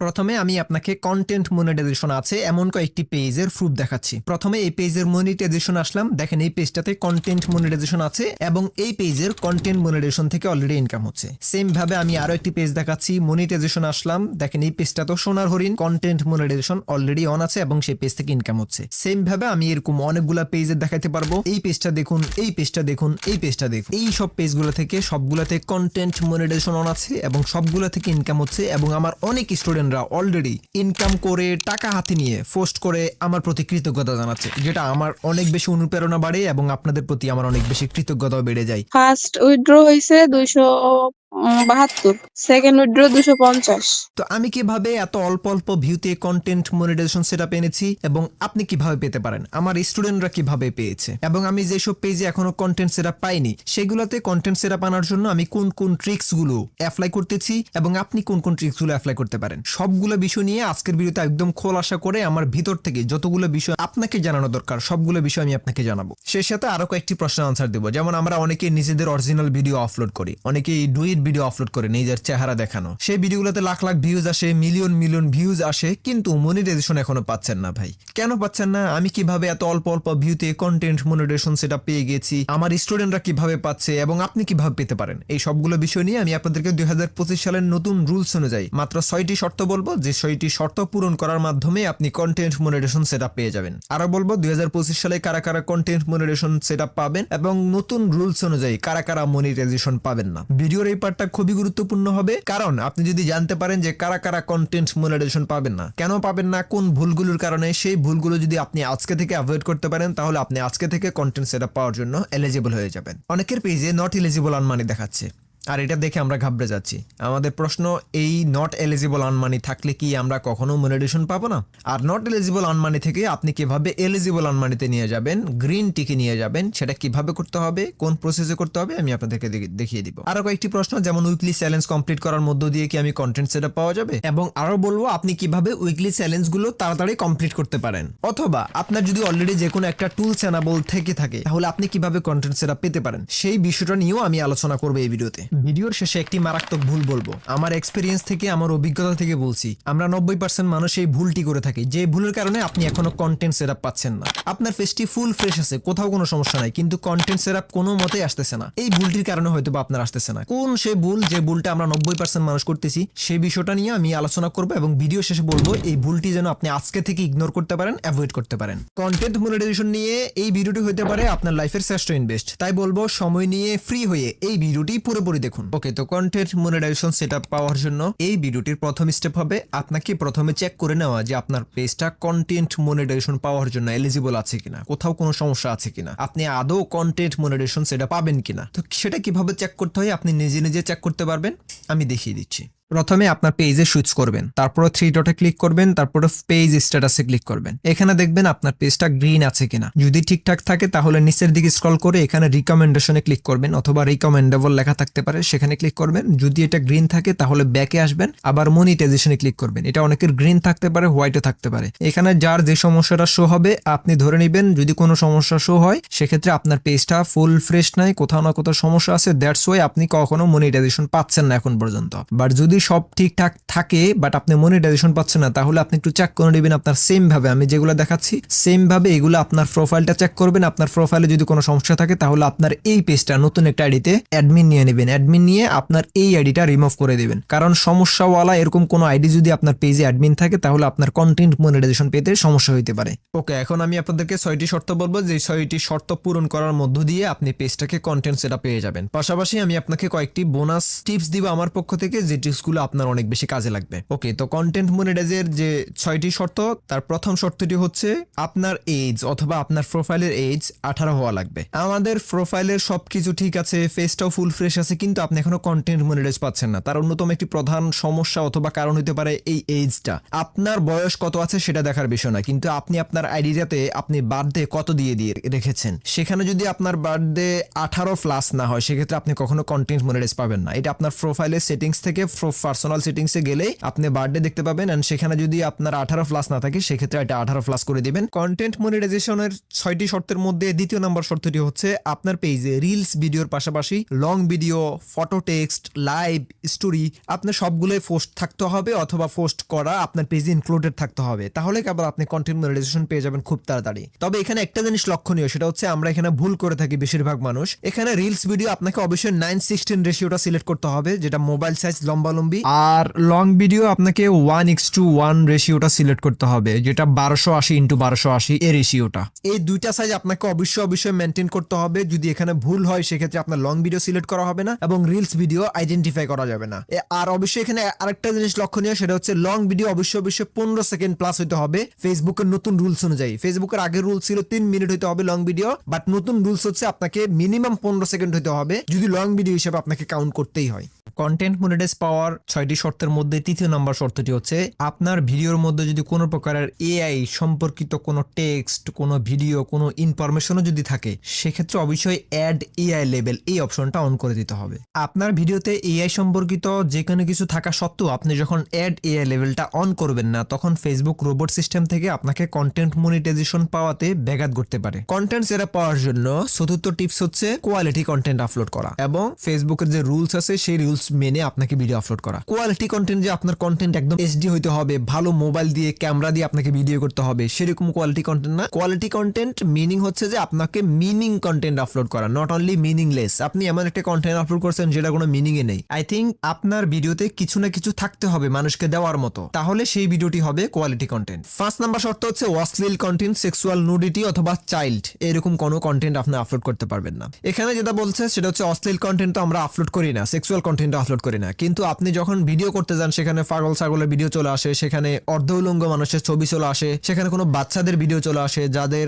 প্রথমে আমি আপনাকে কন্টেন্ট মনিটাইজেশন আছে এমন কয়েকটি পেজের প্রুফ দেখাচ্ছি। প্রথমে এই পেজের মনিটাইজেশন আসলাম, দেখেন এই পেজটাতে কন্টেন্ট মনিটাইজেশন আছে এবং এই পেজের কন্টেন্ট মনিটাইজেশন থেকে অলরেডি ইনকাম হচ্ছে। সেম ভাবে আমি আরো একটি পেজ দেখাচ্ছি, মনিটাইজেশন আসলাম, দেখেন এই পেজটা তো সোনার হরিণ, কন্টেন্ট মনিটাইজেশন অলরেডি অন আছে এবং সেই পেজ থেকে ইনকাম হচ্ছে। সেম ভাবে আমি এরকম অনেকগুলা পেজে দেখাতে পারবো, এই পেজটা দেখুন, এই পেজটা দেখুন, এই পেজটা দেখুন, এই সব পেজগুলো থেকে সবগুলাতে কন্টেন্ট মনিটাইজেশন অন আছে এবং সবগুলা থেকে ইনকাম হচ্ছে এবং আমার অনেক স্টুডেন্টরা অলরেডি ইনকাম করে টাকা হাতে নিয়ে পোস্ট করে আমার প্রতি কৃতজ্ঞতা জানাচ্ছে, যেটা আমার অনেক বেশি অনুপ্রেরণা বাড়ে এবং আপনাদের প্রতি আমার অনেক বেশি কৃতজ্ঞতাও বেড়ে যায়। ফার্স্ট উইথড্র হয়েছে 272, সেকেন্ড উইথড্র 250। তো আমি কিভাবে এত অল্প অল্প ভিউতে কন্টেন্ট মনিটাইজেশন সেটআপ এনেছি এবং আপনি কিভাবে পেতে পারেন, আমার স্টুডেন্টরা কিভাবে পেয়েছে, এবং আমি যেসব পেজে এখনো কন্টেন্ট সেটআপ পাইনি সেগুলোতে কন্টেন্ট সেটআপ আনার জন্য আমি কোন কোন ট্রিক্স গুলো অ্যাপ্লাই করতেছি এবং আপনি কোন কোন ট্রিক্স গুলো অ্যাপ্লাই করতে পারেন, সবগুলো বিষয় নিয়ে আজকের ভিডিওতে একদম খোলাসা করে আমার ভিতর থেকে যতগুলো বিষয় আপনাকে জানানো দরকার সবগুলো বিষয় আমি আপনাকে জানাবো। সেই সাথে আরো কয়েকটি প্রশ্নের আনসার দেবো, যেমন আমরা অনেকে নিজেদের অরিজিনাল ভিডিও আপলোড করি, অনেকে ডুইট ভিডিও আপলোড করে নিজের চেহারা দেখানো, সেই ভিডিওগুলোতে লাখ লাখ ভিউজ আসে, মিলিয়ন মিলিয়ন ভিউজ আসে, কিন্তু মনিটাইজেশন এখনো পাচ্ছেন না। ভাই কেন পাচ্ছেন না? আমি কিভাবে এত অল্প অল্প ভিউতে কন্টেন্ট মনিটাইজেশন সেটা পেয়ে গেছি, আমার স্টুডেন্টরা কিভাবে পাচ্ছে এবং আপনি কিভাবে পেতে পারেন, এই সবগুলো বিষয় নিয়ে আমি আপনাদেরকে 2025 সালের নতুন রুলস অনুযায়ী মাত্র 6টি শর্ত বলবো, যে 6টি শর্ত পূরণ করার মাধ্যমে আপনি কন্টেন্ট মনিটাইজেশন সেটআপ পেয়ে যাবেন। আরো বলবো 2025 সালে কারা কারা কন্টেন্ট মনিটাইজেশন সেটআপ পাবেন এবং নতুন রুলস অনুযায়ী কারা কারা মনিটাইজেশন পাবেন না। ভিডিওর এই পার্টটা খুবই গুরুত্বপূর্ণ হবে, কারণ আপনি যদি জানতে পারেন যে কারা কারা কন্টেন্ট মনিটাইজেশন পাবেন না, কেন পাবেন না, কোন ভুলগুলোর কারণে, সেই ভুলগুলো যদি আপনি আজকে থেকে অ্যাভয়েড করতে পারেন তাহলে আপনি আজকে থেকে কন্টেন্ট সেটআপ পাওয়ার জন্য এলিজিবল হয়ে যাবেন। অনেকের পেজে নট এলিজিবল অন মানি দেখাচ্ছে, আর এটা দেখে আমরা ঘাবড়ে যাচ্ছি। আমাদের প্রশ্ন, এই নট এলিজিবল অন মানি থাকলে কি আমরা কখনো মনিটাইজেশন পাবো না? আর নট এলিজিবল অন মানি থেকে আপনি কিভাবে এলিজিবল অন মানিতে নিয়ে যাবেন, গ্রিন টিকে নিয়ে যাবেন, সেটা কিভাবে করতে হবে, কোন প্রসেসে করতে হবে আমি আপনাদেরকে দেখিয়ে দিব। আরো কয়েকটি প্রশ্ন, যেমন উইকলি চ্যালেঞ্জ কমপ্লিট করার মধ্য দিয়ে কি আমি কন্টেন্ট সেটআপ পাওয়া যাবে, এবং আরো বলবো আপনি কিভাবে উইকলি চ্যালেঞ্জ গুলো তাড়াতাড়ি কমপ্লিট করতে পারেন, অথবা আপনার যদি অলরেডি যে কোনো একটা টুলস এনাবল থেকে থাকে তাহলে আপনি কিভাবে কন্টেন্ট সেটআপ পেতে পারেন, সেই বিষয়টা নিয়েও আমি আলোচনা করবো এই ভিডিওতে। ভিডিওর শেষে একটি মারাত্মক ভুল বলবো, আমার এক্সপেরিয়েন্স থেকে, আমার অভিজ্ঞতা থেকে বলছি, আমরা 90% মানুষ এই ভুলটি করে থাকি, যে ভুলের কারণে আপনি এখনো কন্টেন্ট সেটআপ পাচ্ছেন না। আপনার ফেসটি ফুল ফ্রেশ আছে, কোথাও কোনো সমস্যা নাই, কিন্তু কন্টেন্ট সেটআপ কোনো মতেই আসতেছে না। এই ভুলটির কারণে হয়তো বা আপনার আসতেছে না। কোন সেই ভুল, যে ভুলটা আমরা 90% মানুষ করতেছি, সেই বিষয়টা নিয়ে আমি আলোচনা করবো এবং ভিডিও শেষে বলবো এই ভুলটি যেন আপনি আজকে থেকে ইগনোর করতে পারেন, অ্যাভয়েড করতে পারেন। কন্টেন্ট মনিটাইজেশন নিয়ে এই ভিডিওটি হতে পারে আপনার লাইফের শ্রেষ্ঠ ইনভেস্ট, তাই বলবো সময় নিয়ে ফ্রি হয়ে এই ভিডিওটি পুরোপুরি দেখুন। ওকে, তো কন্টেন্ট মনিটাইজেশন সেটআপ পাওয়ার জন্য এই ভিডিওটির প্রথম স্টেপ হবে আপনাকে প্রথমে চেক করে নেওয়া যে আপনার পেজটা কন্টেন্ট মনিটাইজেশন পাওয়ার জন্য এলিজিবল আছে কিনা, কোথাও কোনো সমস্যা আছে কিনা, আপনি আদৌ কন্টেন্ট মনিটাইজেশন সেটা পাবেন কিনা। তো সেটা কিভাবে চেক করতে হয় আপনি নিজে নিজে চেক করতে পারবেন, আমি দেখিয়ে দিচ্ছি। প্রথমে আপনার পেজে সুইচ করবেন, তারপরে 3 ডটে ক্লিক করবেন, তারপরে পেজ স্ট্যাটাসে ক্লিক করবেন। এখানে দেখবেন আপনার পেজটা গ্রিন আছে কিনা, যদি ঠিকঠাক থাকে তাহলে নিচের দিকে স্ক্রল করে এখানে রিকমেন্ডেশনে ক্লিক করবেন, অথবা রিকমেন্ডেবল লেখা থাকতে পারে সেখানে ক্লিক করবেন। যদি এটা গ্রিন থাকে তাহলে ব্যাকে আসবেন, আবার মনিটাইজেশনে ক্লিক করবেন। এটা অনেকের গ্রিন থাকতে পারে, হোয়াইটও থাকতে পারে। এখানে যার যে সমস্যাটা শো হবে আপনি ধরে নেবেন, যদি কোনো সমস্যা শো হয় সেক্ষেত্রে আপনার পেজটা ফুল ফ্রেশ নাই, কোথাও না কোথাও সমস্যা আছে, দ্যাটস ওয়াই আপনি কখনো মনিটাইজেশন পাচ্ছেন না এখন পর্যন্ত। বাট যদি সব ঠিকঠাক থাকে বাট আপনি মনিটাইজেশন পাচ্ছেন না, তাহলে আপনি একটু চেক করে নেবেন আপনার সেম ভাবে আমি যেগুলো দেখাচ্ছি সেম ভাবে এগুলো আপনার প্রোফাইলটা চেক করবেন। আপনার প্রোফাইলে যদি কোনো সমস্যা থাকে তাহলে আপনার এই পেজটা নতুন একটা আইডিতে অ্যাডমিন নিয়ে নেবেন, অ্যাডমিন নিয়ে আপনার এই আইডিটা রিমুভ করে দিবেন, কারণ সমস্যাওয়ালা এরকম কোনো আইডি যদি আপনার পেজে অ্যাডমিন থাকে তাহলে আপনার কন্টেন্ট মনিটাইজেশন পেতে সমস্যা হতে পারে। ওকে, এখন আমি আপনাদেরকে 6টি শর্ত বলবো, যে 6টি শর্ত পূরণ করার মধ্য দিয়ে আপনি পেজটাকে কন্টেন্ট সেটআপ পেয়ে যাবেন। পাশাপাশি আমি আপনাকে কয়েকটি বোনাস টিপস দিব আমার পক্ষ থেকে, যে টিপসগুলো আপনার অনেক বেশি কাজে লাগবে। ওকে, তো কন্টেন্ট মনিটাইজের যে 6টি শর্ত, তার প্রথম শর্তটি হচ্ছে আপনার এজ অথবা আপনার প্রোফাইলের এজ 18 হওয়া লাগবে। আমাদের প্রোফাইলের সবকিছু ঠিক আছে, ফেসটাও ফুল ফ্রেশ আছে, কিন্তু আপনি এখনো কন্টেন্ট মনিটাইজ পাচ্ছেন না। তার অন্যতম একটি প্রধান সমস্যা অথবা কারণ হতে পারে এই এজটা। আপনার বয়স কত আছে সেটা দেখার বিষয় না, কিন্তু আপনি আপনার আইডিটাতে আপনি বার্থডে কত দিয়ে রেখেছেন, সেখানে যদি আপনার বার্থডে 18+ না হয় সেক্ষেত্রে আপনি কখনো কন্টেন্ট মনিটাইজ পাবেন না। এটা আপনার প্রোফাইলের সেটিংস থেকে পার্সোনাল সেটিংসে গেলে আপনি বার্থডে দেখতে পাবেন, এন্ড সেখানে যদি আপনার 18+ না থাকে সেক্ষেত্রে এটা 18+ করে দিবেন। কন্টেন্ট মনিটাইজেশনের 6টি শর্তের মধ্যে দ্বিতীয় নাম্বার শর্তটি হচ্ছে আপনার পেজে রিলস ভিডিওর পাশাপাশি long video, photo, text, live, story আপনার সবগুলোই পোস্ট থাকতে হবে অথবা পোস্ট করা আপনার পেজে ইনক্লুডেড থাকতে হবে, তাহলে কেবল আপনি কন্টেন্ট মনিটাইজেশন পেয়ে যাবেন খুব তাড়াতাড়ি। তবে এখানে একটা জিনিস লক্ষণীয়, সেটা হচ্ছে আমরা এখানে ভুল করে থাকি বেশিরভাগ মানুষ। এখানে রিলস ভিডিও আপনাকে অবশ্যই 9:16 রেশিওটা সিলেক্ট করতে হবে, যেটা মোবাইল সাইজ লম্বালম্বি, আর লং ভিডিও আপনাকে 1:1 রেশিওটা সিলেক্ট করতে হবে, যেটা 1280x1280 এই রেশিওটা। এই দুইটা সাইজ আপনাকে অবশ্যই মেনটেন করতে হবে। যদি এখানে ভুল হয় সেক্ষেত্রে আপনার লং ভিডিও সিলেক্ট করা হবে না এবং রিলস ভিডিও আইডেন্টিফাই করা যাবে না। আর অবশ্যই এখানে আরেকটা জিনিস লক্ষণীয়, সেটা হচ্ছে লং ভিডিও অবশ্যই 15 সেকেন্ড প্লাস হতে হবে ফেসবুকের নতুন রুলস অনুযায়ী। ফেসবুকের আগের রুল ছিল 3 মিনিট হতে হবে লং ভিডিও, বাট নতুন রুলস হচ্ছে আপনাকে মিনিমাম 15 সেকেন্ড হতে হবে যদি লং ভিডিও হিসেবে আপনাকে কাউন্ট করতেই হয়। কন্টেন্ট মনিটাইজ পাওয়ার 6টি শর্তের মধ্যে তৃতীয় নম্বর শর্তটি হচ্ছে আপনার ভিডিওর মধ্যে যদি কোনো প্রকারের এআই সম্পর্কিত কোনো টেক্সট, কোনো ভিডিও, কোনো ইনফরমেশনও যদি থাকে সেক্ষেত্রে অবশ্যই অ্যাড এআই লেভেল এই অপশনটা অন করে দিতে হবে। আপনার ভিডিওতে এআই সম্পর্কিত যে কোনো কিছু থাকা সত্ত্বেও আপনি যখন অ্যাড এআই লেভেলটা অন করবেন না, তখন ফেসবুক রোবট সিস্টেম থেকে আপনাকে কন্টেন্ট মনিটাইজেশন পাওয়াতে ব্যাঘাত করতে পারে। কন্টেন্ট সেরা পাওয়ার জন্য চতুর্থ টিপস হচ্ছে কোয়ালিটি কন্টেন্ট আপলোড করা এবং ফেসবুকের যে রুলস আছে সেই রুলস মেনে আপনাকে ভিডিও আপলোড করা। কোয়ালিটি কন্টেন্ট যে আপনার কন্টেন্ট একদম এইচডি হইতে হবে, ভালো মোবাইল দিয়ে ক্যামেরা দিয়ে আপনাকে ভিডিও করতে হবে, সেরকম কোয়ালিটি কন্টেন্ট না। কোয়ালিটি কন্টেন্ট মিনিং হচ্ছে যে আপনাকে মিনিং কন্টেন্ট আপলোড করা, নট অনলি মিনিংলেস। আপনি এমন একটা কন্টেন্ট আপলোড করছেন যেটা কোনো মিনিং এ নেই। আই থিঙ্ক আপনার ভিডিওতে কিছু না কিছু থাকতে হবে মানুষকে দেওয়ার মতো, তাহলে সেই ভিডিওটি হবে কোয়ালিটি কন্টেন্ট। 5 নাম্বার শর্ত হচ্ছে অশ্লীল কন্টেন্ট, সেক্সুয়াল নুডিটি অথবা চাইল্ড এরকম কোনো কন্টেন্ট আপনি আপলোড করতে পারবেন না। এখানে যেটা বলছে সেটা হচ্ছে অশ্লীল কন্টেন্ট তো আমরা আপলোড করি না, সেক্সুয়াল কন্টেন্ট আপলোড করি না, কিন্তু আপনি যখন ভিডিও করতে যান সেখানে পাগল ছাগলের ভিডিও চলে আসে, সেখানে অর্ধউলঙ্গ মানুষের ছবি চলে আসে, সেখানে কোনো বাচ্চাদের ভিডিও চলে আসে যাদের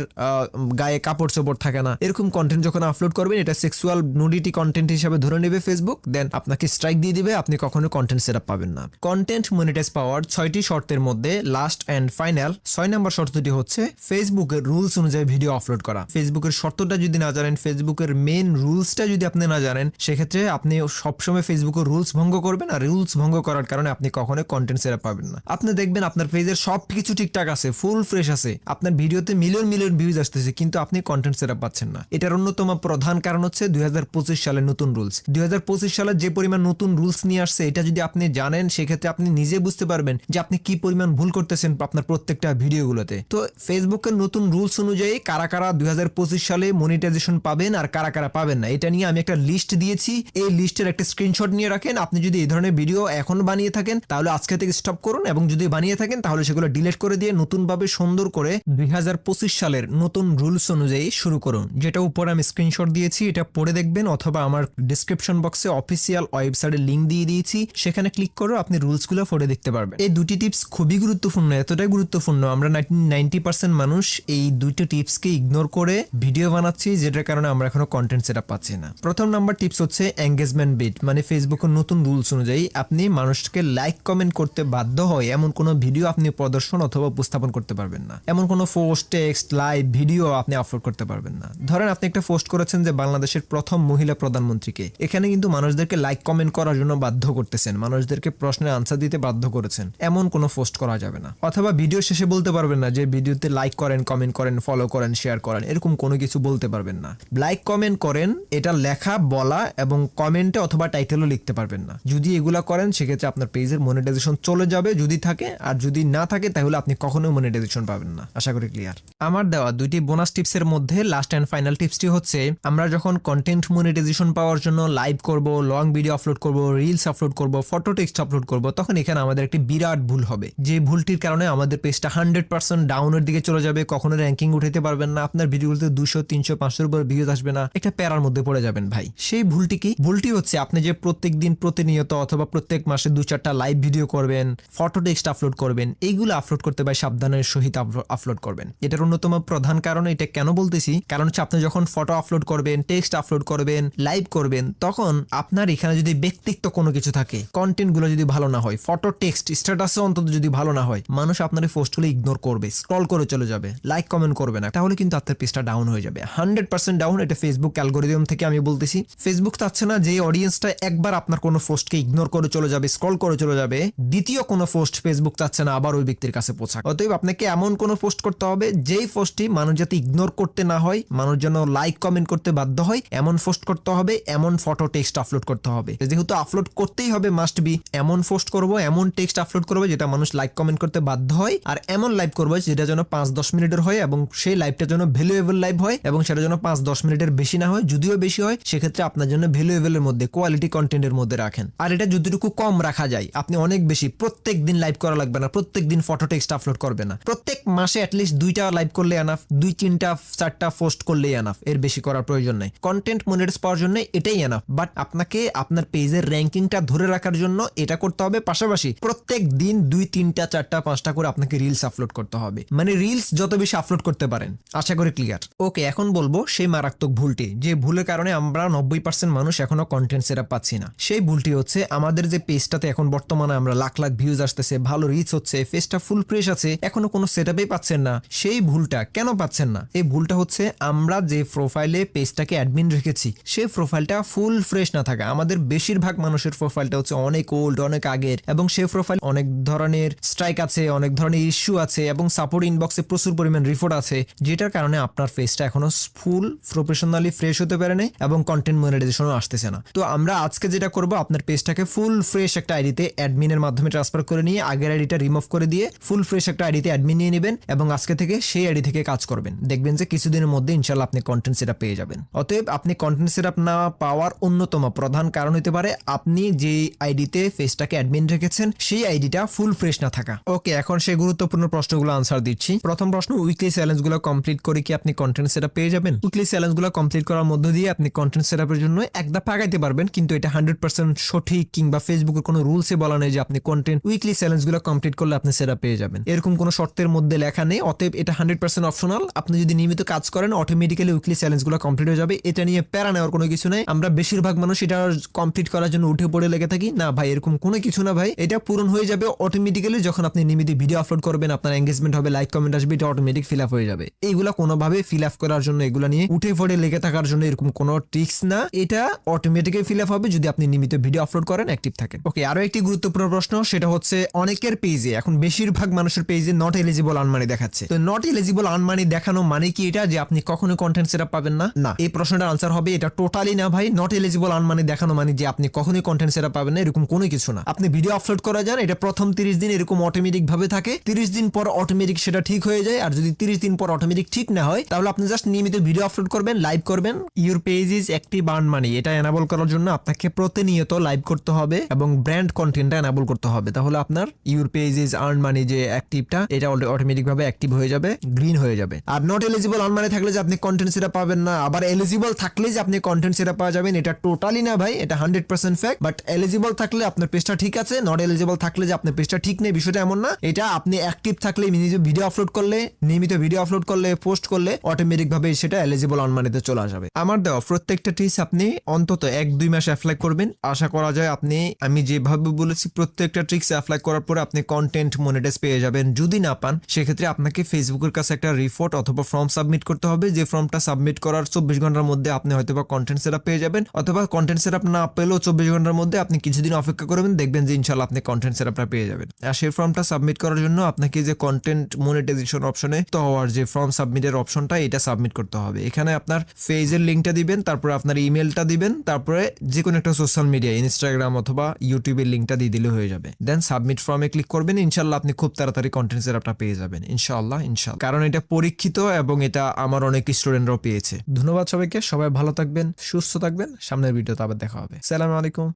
গায়ে কাপড় চোপড় থাকে না, এরকম কন্টেন্ট যখন আপলোড করবেন এটা সেক্সুয়াল নুডিটি কন্টেন্ট হিসেবে ধরে নেবে ফেসবুক, দেন আপনাকে স্ট্রাইক দিয়ে দিবে, আপনি কখনো কন্টেন্ট সেটআপ পাবেন না। কন্টেন্ট মনিটাইজ পাওয়ার 6টি শর্তের মধ্যে লাস্ট এন্ড ফাইনাল 6 নম্বর শর্তটি হচ্ছে ফেসবুকের রুলস অনুযায়ী ভিডিও আপলোড করা। ফেসবুকের শর্তটা যদি না জানেন, ফেসবুকের মেইন রুলসটা যদি আপনি না জানেন, সেক্ষেত্রে আপনি সবসময় ফেসবুকের রুলস ভঙ্গ করবেন, আর রুলস ভঙ্গ করার কারণে আপনি কখনোই কন্টেন্ট সেটআপ পাবেন না। আপনি দেখবেন আপনার পেজের সবকিছু ঠিকঠাক আছে, ফুল ফ্রেশ আছে, আপনার ভিডিওতে মিলিয়ন ভিউজ আসতেছে, কিন্তু আপনি কন্টেন্ট সেটআপ পাচ্ছেন না। এটার অন্যতম প্রধান কারণ হচ্ছে 2025 সালের নতুন রুলস। 2025 সালে যে পরিমাণ নতুন রুলস নিয়ে আসছে, এটা যদি আপনি জানেন সেক্ষেত্রে আপনি নিজে বুঝতে পারবেন যে আপনি কি পরিমাণ ভুল করতেছেন আপনার প্রত্যেকটা ভিডিওগুলোতে। তো ফেসবুকের নতুন রুলস অনুযায়ী কারা কারা 2025 সালে মনিটাইজেশন পাবেন আর কারা কারা পাবেন না, এটা নিয়ে আমি একটা লিস্ট দিয়েছি। এই লিস্টের একটা স্ক্রিনশট নিয়ে রাখেন। আপনি যদি এই ধরনের ভিডিও এখন বানিয়ে থাকেন তাহলে আজকে থেকে স্টপ করুন, এবং যদি বানিয়ে থাকেন তাহলে সেগুলো ডিলিট করে দিয়ে নতুনভাবে সুন্দর করে 2025 সালের নতুন রুলস অনুযায়ী শুরু করুন। যেটা উপরে আমি স্ক্রিনশট দিয়েছি, এটা পড়ে দেখবেন, অথবা আমার ডেসক্রিপশন বক্সে অফিসিয়াল ওয়েবসাইটের লিংক দিয়ে দিয়েছি, সেখানে ক্লিক করে আপনি রুলসগুলো পড়ে দেখতে পারবেন। এই দুটি টিপস খুবই গুরুত্বপূর্ণ, এতটাই গুরুত্বপূর্ণ আমরা 90% মানুষ এই দুইটা টিপসকে ইগনোর করে ভিডিও বানাচ্ছি, যেটার কারণে আমরা এখনো কন্টেন্ট সেটআপ পাচ্ছি না। প্রথম নাম্বার টিপস হচ্ছে এঙ্গেজমেন্ট বিট, মানে ফেসবুকের নতুন রুলস অনুযায়ী আপনি মানুষকে লাইক কমেন্ট করতে বাধ্য হয় এমন কোনো ভিডিও আপনি প্রদর্শন অথবা উপস্থাপন করতে পারবেন না। এমন কোনো পোস্ট, টেক্সট, লাইভ ভিডিও আপনি আপলোড করতে পারবেন না। ধরেন আপনি একটা পোস্ট করেছেন যে বাংলাদেশের প্রথম মহিলা প্রধানমন্ত্রীকে, এখানে কিন্তু মানুষদেরকে লাইক কমেন্ট করার জন্য বাধ্য করতেছেন, মানুষদেরকে প্রশ্নের আনসার দিতে বাধ্য করেছেন, এমন কোনো পোস্ট করা যাবে না। অথবা ভিডিও শেষে বলতে পারবেন না যে ভিডিওতে লাইক করেন, কমেন্ট করেন, ফলো করেন, শেয়ার করেন, এরকম কোনো কিছু বলতে পারবেন না। লাইক কমেন্ট করেন এটা লেখা, বলা এবং কমেন্টে অথবা টাইটেলও লিখতে পারবেন না। যদি এগুলা করেন সেক্ষেত্রে আপনার পেজের মনিটাইজেশন চলে যাবে যদি থাকে, আর যদি না থাকে তাহলে আপনি কখনোই মনিটাইজেশন পাবেন না। আশা করি ক্লিয়ার। আমার দেওয়া দুইটি বোনাস টিপসের মধ্যে লাস্ট এন্ড ফাইনাল টিপসটি হচ্ছে আমরা যখন কন্টেন্ট মনিটাইজেশন পাওয়ার জন্য লাইভ করব, লং ভিডিও আপলোড করব, রিলস আপলোড করব, ফটো টেক্সট আপলোড করব, তখন এখানে আমাদের একটি বিরাট ভুল হবে। যে ভুলটির কারণে আমাদের পেজটা 100% ডাউনের দিকে চলে যাবে, কখনো র্যাঙ্কিং উঠাতে পারবেন না, আপনার ভিডিওগুলোতে 200, 300, 500 উপর ভিউজ আসবে না, একটা প্যারার মধ্যে পড়ে যাবেন ভাই। সেই ভুলটি কি? ভুলটি হচ্ছে আপনি যে প্রত্যেকদিন, প্রতিনিয়ত অথবা প্রত্যেক মাসে 2-4টা লাইভ ভিডিও করবেন, ফটো টেক্সট আপলোড করবেন, এইগুলো আপলোড করতে ভাই সাবধানের সহিত আপলোড করবেন। এটার অন্যতম প্রধান কারণ, এটা কেন বলতেছি, কারণ হচ্ছে আপনি যখন ফটো আপলোড করবেন, টেক্সট আপলোড করবেন, লাইভ করবেন, তখন আপনার এখানে যদি ব্যক্তিত্ব কোনো কিছু থাকে, কন্টেন্ট গুলো যদি ভালো না হয়, ফটো টেক্সট স্ট্যাটাসে অন্তত যদি ভালো না হয়, মানুষ আপনার এই পোস্টগুলো ইগনোর করবে, স্ক্রল করে চলে যাবে, লাইক কমেন্ট করবে না, তাহলে কিন্তু আপনার পেজটা ডাউন হয়ে যাবে, 100% ডাউন। এটা ফেসবুক অ্যালগোরিদম থেকে আমি বলতেছি। ফেসবুক চাচ্ছে না যে অডিয়েন্সটা একবার একবার আপনার কোনো পোস্টকে ইগনোর করে চলে যাবে, স্ক্রল করে চলে যাবে, দ্বিতীয় কোনো পোস্ট ফেসবুক চাচ্ছে না আবার ওই ব্যক্তির কাছে পৌঁছাক। অতএব আপনাকে এমন কোনো পোস্ট করতে হবে যেই পোস্টটি মানুষ যাতে ইগনোর করতে না হয়, মানুষ যেন লাইক কমেন্ট করতে বাধ্য হয়, এমন পোস্ট করতে হবে, এমন ফটো টেক্সট আপলোড করতে হবে। যেহেতু আপলোড করতেই হবে মাস্ট বি, এমন পোস্ট করব, এমন টেক্সট আপলোড করব যেটা মানুষ লাইক কমেন্ট করতে বাধ্য হয়, আর এমন লাইভ করব যেটা যেন 5-10 মিনিটের হয় এবং সেই লাইভটা যেন ভ্যালুয়েবল লাইভ হয় এবং সেটা যেন 5-10 মিনিটের বেশি না হয়। যদিও বেশি হয় সেক্ষেত্রে আপনার জন্য ভ্যালুয়েবলের মধ্যে, কোয়ালিটি কন্টেন্টের মধ্যে রাখেন। আর এটা যতটুকু কম রাখা যায়, আপনি অনেক বেশি প্রত্যেক দিন লাইভ করা লাগবে না, প্রত্যেক দিন ফটো টেক্সট আপলোড করবে না, প্রত্যেক মাসে অ্যাটলিস্ট 2টা লাইভ করলে এনাফ, 2-3-4টা পোস্ট করলেই এনাফ, এর বেশি করার প্রয়োজন নাই। কন্টেন্ট মনিটাইজ পাওয়ার জন্য এটাই এনাফ। বাট আপনাকে আপনার পেজের র্যাঙ্কিংটা ধরে রাখার জন্য এটা করতে হবে, পাশাপাশি প্রত্যেক দিন 2-3-4-5টা করে আপনাকে রিলস আপলোড করতে হবে। মানে রিলস যত বেশি আপলোড করতে পারেন। আশা করি ক্লিয়ার। ওকে, এখন বলবো সেই মারাত্মক ভুলটি, যে ভুলের কারণে আমরা 90% মানুষ এখনো কন্টেন্ট সেটআপ পাচ্ছি না। সেই ভুলটি হচ্ছে আমাদের যে পেজটাতে এখন বর্তমানে আমরা লাখ লাখ ভিউজ আসতেছে, ভালো রিচ হচ্ছে, পেজটা ফুল ফ্রেশ আছে, এখনো কোনো সেটআপই পাচ্ছেন না। সেই ভুলটা কেন পাচ্ছেন না? এই ভুলটা হচ্ছে আমরা যে প্রোফাইলে পেজটাকে অ্যাডমিন রেখেছি সেই প্রোফাইলটা ফুল ফ্রেশ না থাকা। আমাদের বেশিরভাগ মানুষের প্রোফাইলটা হচ্ছে অনেক ওল্ড, অনেক আগের, এবং সেই প্রোফাইল অনেক ধরনের স্ট্রাইক আছে, অনেক ধরনের ইস্যু আছে, এবং সাপোর্ট ইনবক্সে প্রচুর পরিমাণ রিপোর্ট আছে, যেটার কারণে আপনার পেজটা এখনো ফুল প্রফেশনালি ফ্রেশ হতে পারে না এবং কন্টেন্ট মনিটাইজেশনও আসতেছে না। তো আমরা আজকে যেটা করব, আপনার পেজটাকে ফুল ফ্রেশ একটা আইডিতে অ্যাডমিনের মাধ্যমে ট্রান্সফার করে নিয়ে আগের আইডিটা রিমুভ করে দিয়ে ফুল ফ্রেশ একটা আইডিতে অ্যাডমিন নিয়ে নেবেন এবং আজকে থেকে সেই আইডি থেকে কাজ করবেন। দেখবেন যে কিছুদিনের মধ্যে ইনশাআল্লাহ আপনি কন্টেন্ট সেটআপ পেয়ে যাবেন। অতএব আপনি কন্টেন্ট সেটআপ না পাওয়ার অন্যতম প্রধান কারণ হতে পারে আপনি যে আইডিতে পেজটাকে অ্যাডমিন রেখেছেন সেই আইডিটা ফুল ফ্রেশ না থাকা। ওকে, এখন সেই গুরুত্বপূর্ণ প্রশ্নগুলো আনসার দিচ্ছি। প্রথম প্রশ্ন, উইকলি চ্যালেঞ্জগুলো কমপ্লিট করে কি আপনি কন্টেন্ট সেটআপ পেয়ে যাবেন? উইকলি চ্যালেঞ্জগুলো কমপ্লিট করার মধ্য দিয়ে আপনি কন্টেন্ট সেটআপের জন্য এক ধাপ আগাইতে পারবেন, কিন্তু এটা 100% সঠিক কিংবা ফেসবুকের কোনো রুলসে বলা নেই যে আপনি কন্টেন্ট উইকলি চ্যালেঞ্জগুলো কমপ্লিট করলে আপনি সেটআপ পেয়ে যাবেন। এরকম কোনো শর্তের মধ্যে লেখা নেই। অতএব এটা 100% অপশনাল। আপনি যদি নিয়মিত কাজ করেন অটোমেটিক্যালি উইকলি চ্যালেঞ্জগুলো কমপ্লিট হয়ে যাবে। এটা নিয়ে প্যারা নেওয়ার কোনো কিছু নাই। আমরা বেশিরভাগ মানুষ এটা কমপ্লিট করার জন্য উঠে পড়ে লেগে থাকি। না ভাই, এরকম কোনো কিছু না ভাই, এটা পূরণ হয়ে যাবে অটোমেটিক্যালি যখন আপনি নিয়মিত ভিডিও আপলোড করবেন, আপনার এঙ্গেজমেন্ট হবে, লাইক কমেন্ট আসবে, এটা অটোমেটিক ফিল আপ হয়ে যাবে। এইগুলা কোনোভাবে ফিল আপ করার জন্য, এগুলা নিয়ে উঠে পড়ে লেগে থাকার জন্য এরকম কোনো ট্রিক্স না। এটা অটোমেটিক্যালি ফিল আপ হবে যদি আপনি নিয়মিত ভিডিও আপলোড করেন, অ্যাক্টিভ থাকেন। ওকে, আরো একটি গুরুত্বপূর্ণ প্রশ্ন, সেটা হচ্ছে অনেকের পেজে, এখন বেশিরভাগ মানুষের পেজে নট এলিজিবল আর্ন মানি দেখাচ্ছে। তো নট এলিজিবল আর্ন মানি দেখানো মানে কি এটা যে আপনি কখনো কন্টেন্ট সেটআপ পাবেন না? না, এই প্রশ্নটার আনসার হবে এটা টোটালি না ভাই। নট এলিজিবল আর্ন মানি দেখানো মানে যে আপনি কখনোই কন্টেন্ট সেটআপ পাবেন না, এরকম কোনো কিছু না। আপনি ভিডিও আপলোড করা যান, এটা প্রথম 30 দিন এরকম অটোমেটিক ভাবে থাকে, 30 দিন পর অটোমেটিক সেটা ঠিক হয়ে যায়। আর যদি 30 দিন পর অটোমেটিক ঠিক না হয় তাহলে আপনি জাস্ট নিয়মিত ভিডিও আপলোড করবেন, লাইভ করবেন। Your page is active earn money, এটা এনাবল করার জন্য আপনাকে প্রতিনিয়ত লাইভ করতে হবে এবং ব্র্যান্ড কন্টেন্টটা এনাবল করতে হবে। তাহলে আপনার your page is earn money যে অ্যাক্টিভটা, এটা অটোমেটিক ভাবে অ্যাক্টিভ হয়ে যাবে, গ্রিন হয়ে যাবে। Are not eligible earn money থাকলে যে আপনি কন্টেন্ট সেটআপ পাবেন না, আবার এলিজিবল থাকলে যে আপনি কন্টেন্ট সেটআপ পাওয়া যাবেন, এটা টোটালি না ভাই, এটা 100% ফ্যাক্ট। বাট এলিজিবল থাকলে আপনার পেজটা ঠিক আছে, নট এলিজিবল থাকলে যে আপনার পেজটা ঠিক নেই, বিষয়টা এমন না। এটা আপনি অ্যাক্টিভ থাকলে, নিজে ভিডিও আপলোড করলে, নিয়মিত ভিডিও আপলোড করলে, পোস্ট করলে অটোমেটিক ভাবে সেটা এলিজিবল আর্ন মানিতে চলে আসবে। আমার দেওয়া প্রত্যেকটা টিপস আপনি অন্তত 1-2 মাস অ্যাপ্লাই করবেন। আশা করা যায় আপনি, আমি যেভাবে বলেছি প্রত্যেকটা ট্রিক্স অ্যাপ্লাই করার পরে আপনি কন্টেন্ট মনিটাইজ পেয়ে যাবেন। যদি না পান সেক্ষেত্রে আপনাকে ফেসবুকের কাছে একটা রিপোর্ট অথবা ফর্ম সাবমিট করতে হবে, যে ফর্মটা সাবমিট করার 24 ঘন্টার মধ্যে আপনি হয়তোবা কন্টেন্ট সেটআপ পেয়ে যাবেন, অথবা কন্টেন্ট সেটআপ না পেলেও 24 ঘন্টার মধ্যে আপনি কিছুদিন অপেক্ষা করবেন, দেখবেন যে ইনশাআল্লাহ আপনি কন্টেন্ট সেটআপটা পেয়ে যাবেন। আর সেই ফর্মটা সাবমিট করার জন্য আপনাকে যে কন্টেন্ট মনিটাইজেশন অপশনে তো হওয়ার যে ফর্ম সাবমিটের অপশনটা, এটা সাবমিট করতে হবে। এখানে আপনার পেজের লিঙ্কটা দিবেন, তারপরে আপনার ইমেলটা দিবেন, তারপরে যে কোনো একটা সোশ্যাল মিডিয়া, ইনস্টাগ্রাম অথবা ইউটিউবের লিঙ্কটা দিয়ে দিলে হয়ে যাবে। দেন সাবমিট ফর্মে ক্লিক করবেন, ইনশাআল্লাহ আপনি খুব তাড়াতাড়ি কন্টেন্ট সেটআপটা পেয়ে যাবেন ইনশাআল্লাহ। কারণ এটা পরীক্ষিত এবং এটা আমার অনেক স্টুডেন্টরাও পেয়েছে। ধন্যবাদ সবাইকে, সবাই ভালো থাকবেন, সুস্থ থাকবেন। সামনের ভিডিওতে আবার দেখা হবে। আসসালামু আলাইকুম।